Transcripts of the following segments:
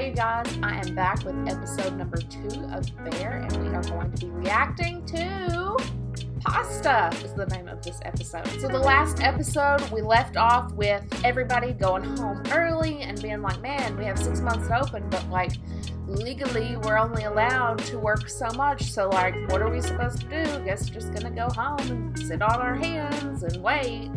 Hey you guys, I am back with episode number 2 of Bear, and we are going to be reacting to Pasta is the name of this episode. So the last episode, we left off with everybody going home early and being like, man, we have 6 months to open, but like legally we're only allowed to work so much, so like what are we supposed to do? I guess we're just gonna go home and sit on our hands and wait.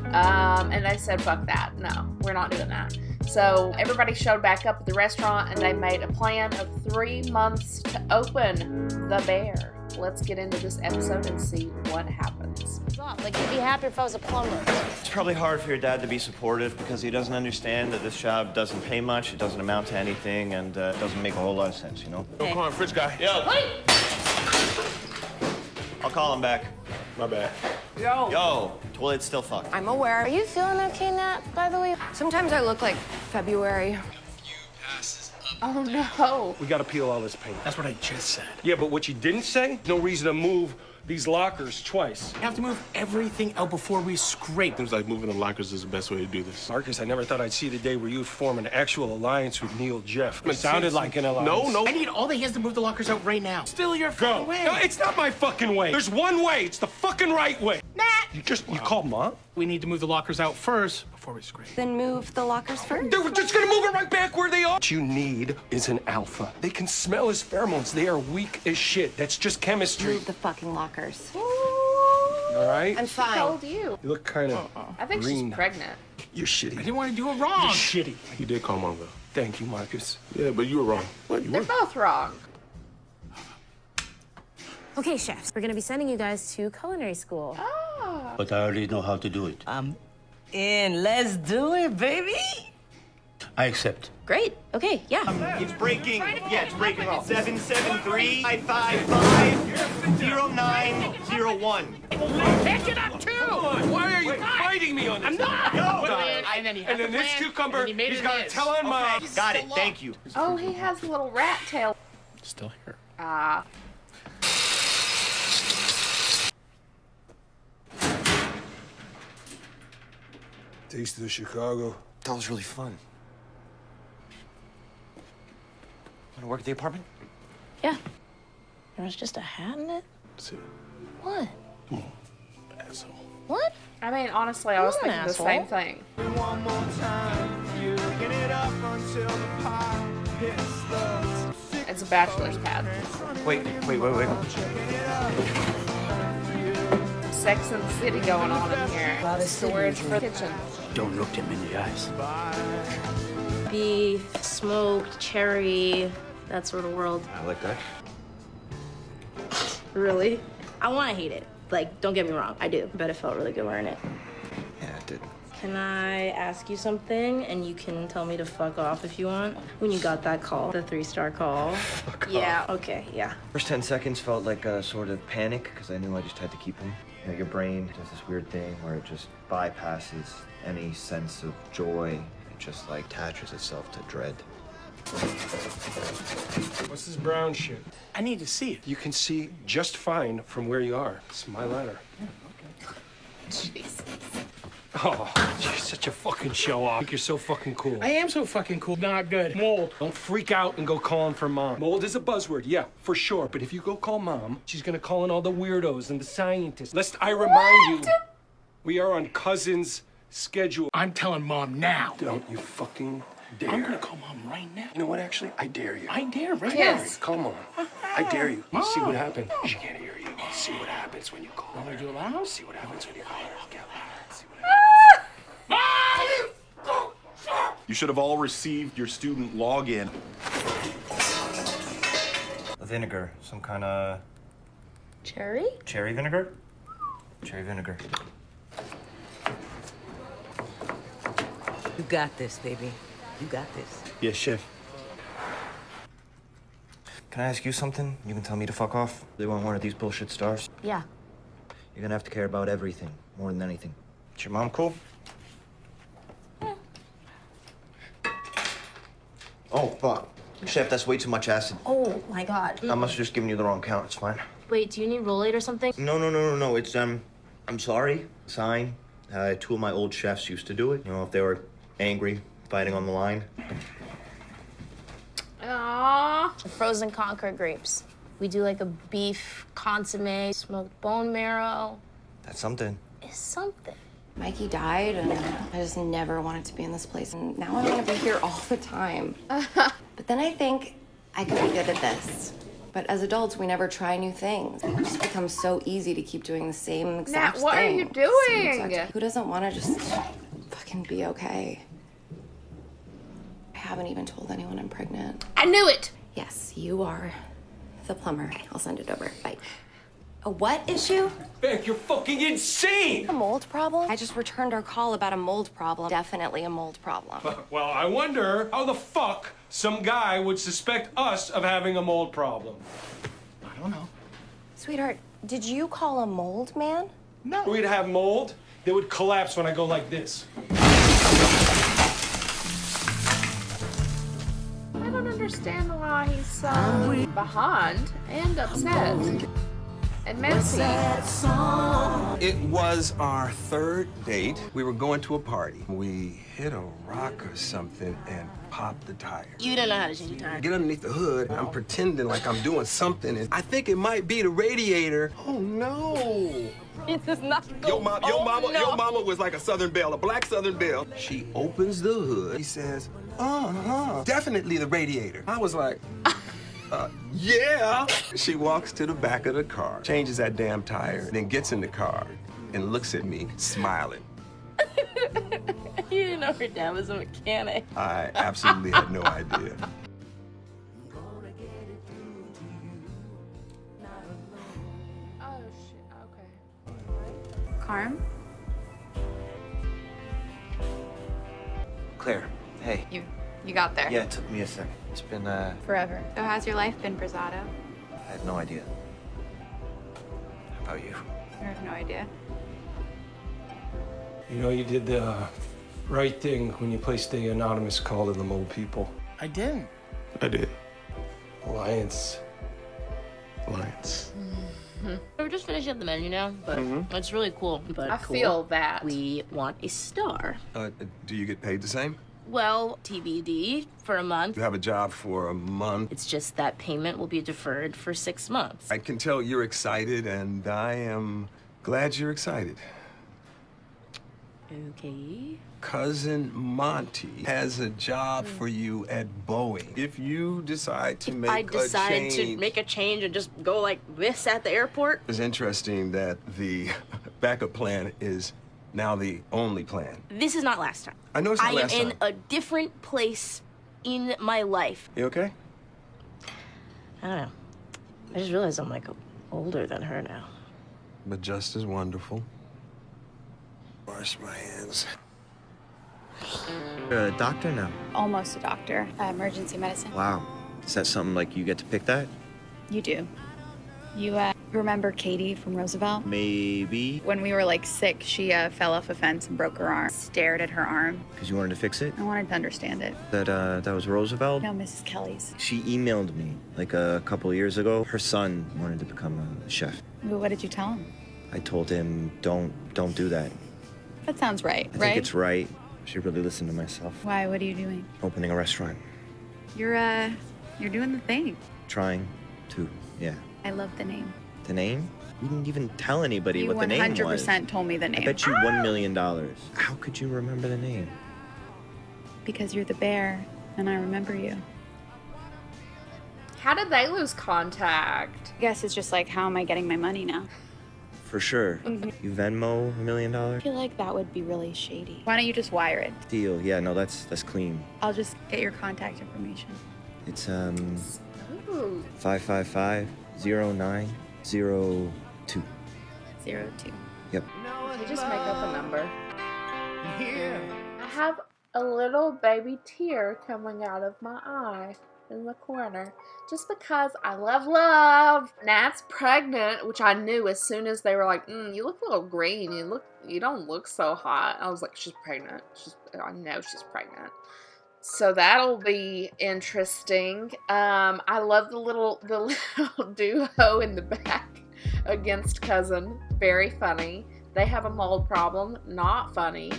And they said, fuck that, no, we're not doing that. So everybody showed back up at the restaurant and they made a plan of 3 months to open the Bear. Let's get into this episode and see what happens. Like, you'd be happy if I was a plumber. It's probably hard for your dad to be supportive because he doesn't understand that this job doesn't pay much, it doesn't amount to anything, and it doesn't make a whole lot of sense, you know? Come on, fridge guy. Yo. Wait! I'll call him back. My bad. Yo, toilet's still fucked. I'm aware. Are you feeling okay, Nat, by the way? Sometimes I look like February. Oh no. We gotta peel all this paint. That's what I just said. Yeah, but what you didn't say, no reason to move these lockers twice. We have to move everything out before we scrape. Seems like moving the lockers is the best way to do this. Marcus, I never thought I'd see the day where you'd form an actual alliance with Neil Jeff. It sounded like an alliance. No. I need all the hands to move the lockers out right now. Still your Go. fucking way. No, it's not my fucking way. There's one way. It's the fucking right way. Nat! You called Mom? We need to move the lockers out first before we scrape. Then move the lockers first. They were just gonna move it right back where they are. What you need is an alpha. They can smell his pheromones. They are weak as shit. That's just chemistry. Move the fucking lockers. All right? I'm fine. How old are you? You look kind of I think green. she's pregnant. You're shitty. I didn't want to do it wrong. You're shitty. You did call Mom, though. Thank you, Marcus. Yeah, but you were wrong. What? You They're were? both wrong. Okay, chefs, we're gonna be sending you guys to culinary school. Ah. But I already know how to do it. And let's do it, baby. I accept. Great. Okay, yeah. It's breaking. Yeah, it's breaking. 773-555-0901. Pick it up, too! Why are you fighting me on this? I'm not! Yo! And then he had And then the this plan, cucumber, and he made he's it got to his. tell on Mom. Got it. Thank you. Oh, he has a little rat tail. Still here. Ah. Taste of Chicago. That was really fun. Wanna work at the apartment? Yeah. There was just a hat in it? Sit. What? Come on, asshole. What? I mean, honestly, I was You're an thinking the same asshole. thing. It's a bachelor's pad. Wait. Sex and the City going on in here. Storage for the kitchen. Don't look them in the eyes. Beef, smoked, cherry, that sort of world. I like that. Really? I want to hate it. Like, don't get me wrong, I do. But it felt really good wearing it. Yeah, it did. Can I ask you something and you can tell me to fuck off if you want? When you got that call, the 3-star call. Fuck Yeah, okay, yeah. First 10 seconds felt like a sort of panic because I knew I just had to keep him. You know, your brain does this weird thing where it just bypasses any sense of joy. It just like attaches itself to dread. What's this brown shit? I need to see it. You can see just fine from where you are. It's my letter. Jesus. Oh, you're such a fucking show-off. You're so fucking cool. I am so fucking cool. Not good. Mold. Don't freak out and go calling for Mom. Mold is a buzzword, yeah, for sure. But if you go call Mom, she's gonna call in all the weirdos and the scientists. Lest I remind you, we are on Cousin's schedule. I'm telling Mom now. Don't you fucking dare. I'm gonna call Mom right now. You know what, actually? I dare you. I dare right Yes. Call Mom. I dare you. Mom. See what happens. She can't hear you. See what happens when you call now. Want her. me to do it loud? See what happens when you call her. I'll get loud. See what happens. You should have all received your student login. Vinegar. Some kind of Cherry? cherry vinegar? Cherry vinegar. You got this, baby. You got this. Yes, chef. Can I ask you something? You can tell me to fuck off. They want one of these bullshit stars. Yeah. You're gonna have to care about everything, more than anything. Is your mom cool? Oh, fuck. Chef, that's way too much acid. Oh my god. I must have just given you the wrong count. It's fine. Wait, do you need Rolade or something? No. It's, I'm sorry. Sign. 2 of my old chefs used to do it. You know, if they were angry, fighting on the line. Aww. Frozen Concord grapes. We do like a beef consomme, smoked bone marrow. That's something. It's something. Mikey died, and I just never wanted to be in this place. And now I want to be here all the time. But then I think I could be good at this. But as adults, we never try new things. It just becomes so easy to keep doing the same exact Nat, what thing. are you doing? Who doesn't want to just fucking be okay? I haven't even told anyone I'm pregnant. I knew it. Yes, you are the plumber. I'll send it over. Bye. A what issue? Beck, you're fucking insane! A mold problem? I just returned our call about a mold problem. Definitely a mold problem. Well, I wonder how the fuck some guy would suspect us of having a mold problem. I don't know. Sweetheart, did you call a mold man? No. We'd have mold, they would collapse when I go like this. I don't understand why he's so behind and upset. And messy. It was our third date. We were going to a party. We hit a rock or something and popped the tire. You didn't know how to change a tire. Get underneath the hood. I'm pretending like I'm doing something. And I think it might be the radiator. Oh no! This is not Your mama was like a Southern Belle, a black Southern Belle. She opens the hood. She says, definitely the radiator. I was like, yeah. She walks to the back of the car, changes that damn tire, then gets in the car and looks at me, smiling. You didn't know her dad was a mechanic. I absolutely had no idea. Oh shit, okay. Carm? Claire, hey. You got there. Yeah, it took me a second. It's been, Forever. So how's your life been, Brizzato? I had no idea. How about you? I have no idea. You know, you did the right thing when you placed the anonymous call to the mole people. I didn't. I did. Alliance. We're just finishing up the menu now, but it's really cool. But I feel that. We want a star. Do you get paid the same? Well, TBD for a month. You have a job for a month. It's just that payment will be deferred for 6 months. I can tell you're excited, and I am glad you're excited. Okay. Cousin Monty has a job for you at Boeing. If you decide to make I a decide change... to make a change and just go like this at the airport. It's interesting that the backup plan is now the only plan. This is not last time. I know it's not last I am time. in a different place in my life. You okay? I don't know. I just realized I'm like older than her now. But just as wonderful. Wash my hands. You're a doctor now. Almost a doctor. Emergency medicine. Wow. Is that something like you get to pick that? You do. You remember Katie from Roosevelt? Maybe. When we were like 6, she fell off a fence and broke her arm. Stared at her arm. Because you wanted to fix it? I wanted to understand it. That was Roosevelt? No, Mrs. Kelly's. She emailed me like a couple years ago. Her son wanted to become a chef. Well, what did you tell him? I told him, don't do that. That sounds right, I think it's right. I should really listen to myself. Why? What are you doing? Opening a restaurant. You're doing the thing. Trying to, yeah. I love the name. The name? You didn't even tell anybody You what the name was. 100% told me the name. I bet you $1 million. How could you remember the name? Because you're the bear, and I remember you. How did they lose contact? I guess it's just like, how am I getting my money now? For sure. You Venmo $1 million? I feel like that would be really shady. Why don't you just wire it? Deal. Yeah, no, that's clean. I'll just get your contact information. It's Ooh. 555-0902. 02. Yep. They just make up a number. I have a little baby tear coming out of my eye in the corner just because I love. Nat's pregnant, which I knew as soon as they were like, you look a little green. You don't look so hot. I was like, she's pregnant. I know she's pregnant. So that'll be interesting. I love the little duo in the back against cousin. Very funny. They have a mold problem. Not funny.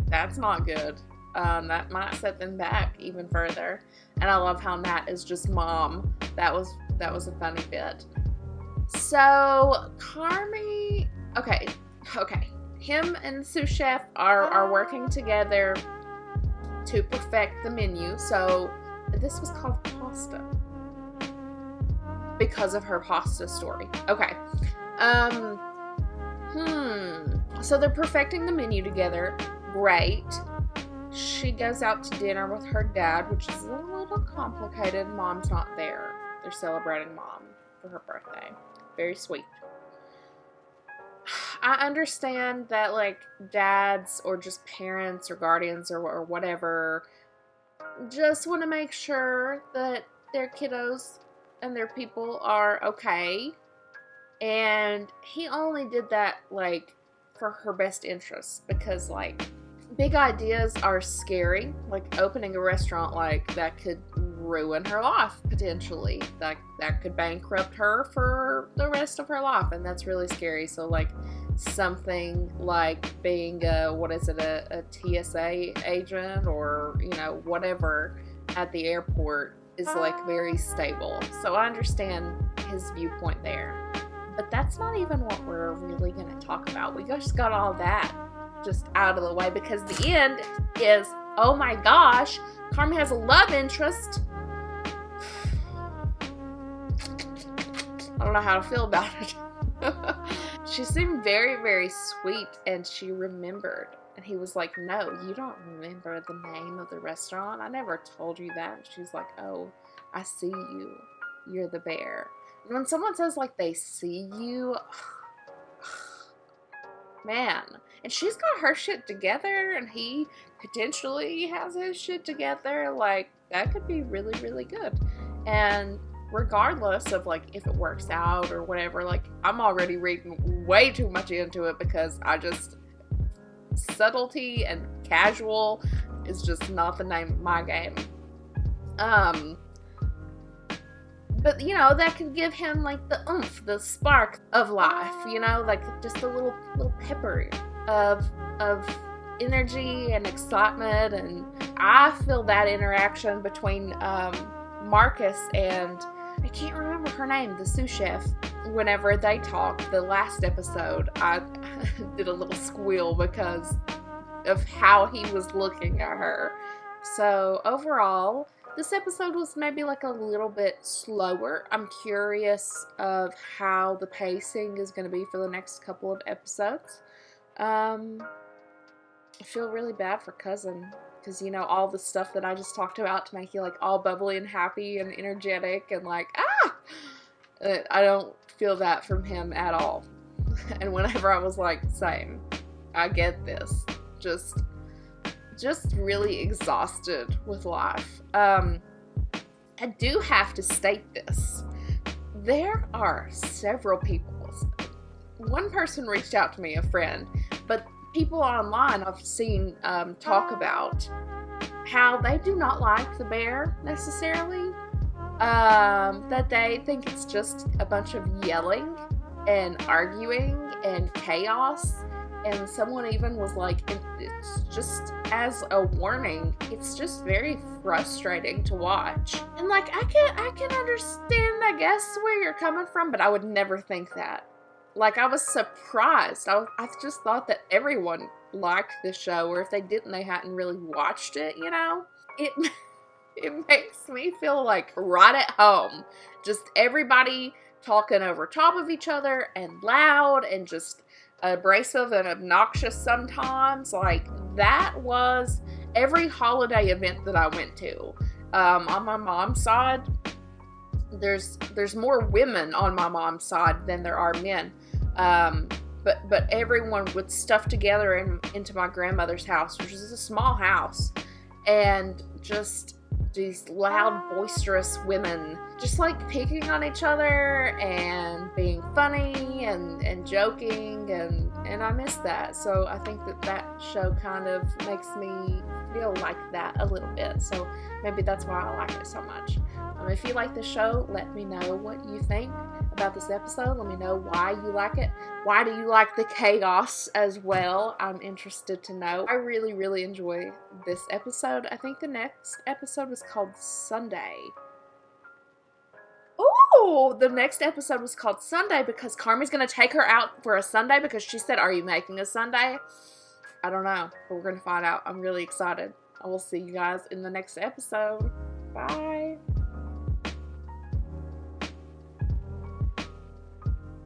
That's not good. That might set them back even further. And I love how Nat is just mom. That was a funny bit. So Carmi, okay. Him and the sous chef are working together to perfect the menu. So this was called pasta because of her pasta story. Okay. So they're perfecting the menu together. Great. She goes out to dinner with her dad, which is a little complicated. Mom's not there. They're celebrating Mom for her birthday. Very sweet. I understand that, like, dads or just parents or guardians or whatever just want to make sure that their kiddos and their people are okay. And he only did that, like, for her best interest. Because, like, big ideas are scary. Like, opening a restaurant, like, that could ruin her life, potentially. That could bankrupt her for the rest of her life. And that's really scary. So, like, something like being a TSA agent or, you know, whatever at the airport is, like, very stable. So I understand his viewpoint there. But that's not even what we're really going to talk about. We just got all that just out of the way because the end is, oh my gosh, Carmen has a love interest. I don't know how to feel about it. She seemed very, very sweet, and she remembered. And he was like, no, you don't remember the name of the restaurant. I never told you that. And she's like, oh, I see you. You're the bear. And when someone says, like, they see you, man. And she's got her shit together, and he potentially has his shit together. Like, that could be really, really good. And regardless of, like, if it works out or whatever, like, I'm already reading way too much into it because subtlety and casual is just not the name of my game. But, you know, that could give him, like, the oomph, the spark of life, you know, like, just a little pepper of energy and excitement. And I feel that interaction between Marcus and, I can't remember her name, the sous chef. Whenever they talked, the last episode, I did a little squeal because of how he was looking at her. So overall, this episode was maybe like a little bit slower. I'm curious of how the pacing is going to be for the next couple of episodes. I feel really bad for Cousin because, you know, all the stuff that I just talked about to make you, like, all bubbly and happy and energetic and, like, I don't feel that from him at all. And whenever I was like, same, I get this. Just really exhausted with life. I do have to state this. There are several people. One person reached out to me, a friend, but people online I've seen talk about how they do not like the bear necessarily. That they think it's just a bunch of yelling and arguing and chaos. And someone even was like, it's just as a warning, it's just very frustrating to watch. And, like, I can understand, I guess, where you're coming from, but I would never think that. Like, I was surprised. I just thought that everyone liked this show, or if they didn't, they hadn't really watched it, you know? It makes me feel like right at home. Just everybody talking over top of each other and loud and just abrasive and obnoxious sometimes. Like, that was every holiday event that I went to. On my mom's side, there's more women on my mom's side than there are men. But everyone would stuff together into my grandmother's house, which is a small house, and just these loud, boisterous women just, like, picking on each other and being funny and joking, and I miss that. So I think that show kind of makes me feel like that a little bit. So Maybe that's why I like it so much. If you like the show, let me know what you think about this episode. Let me know why you like it. Why do you like the chaos as well? I'm interested to know. I really, really enjoy this episode. I think the next episode was called Sunday. Ooh, the next episode was called Sunday because Carmi's going to take her out for a sundae because she said, "Are you making a sundae?" I don't know, but we're going to find out. I'm really excited. I will see you guys in the next episode. Bye.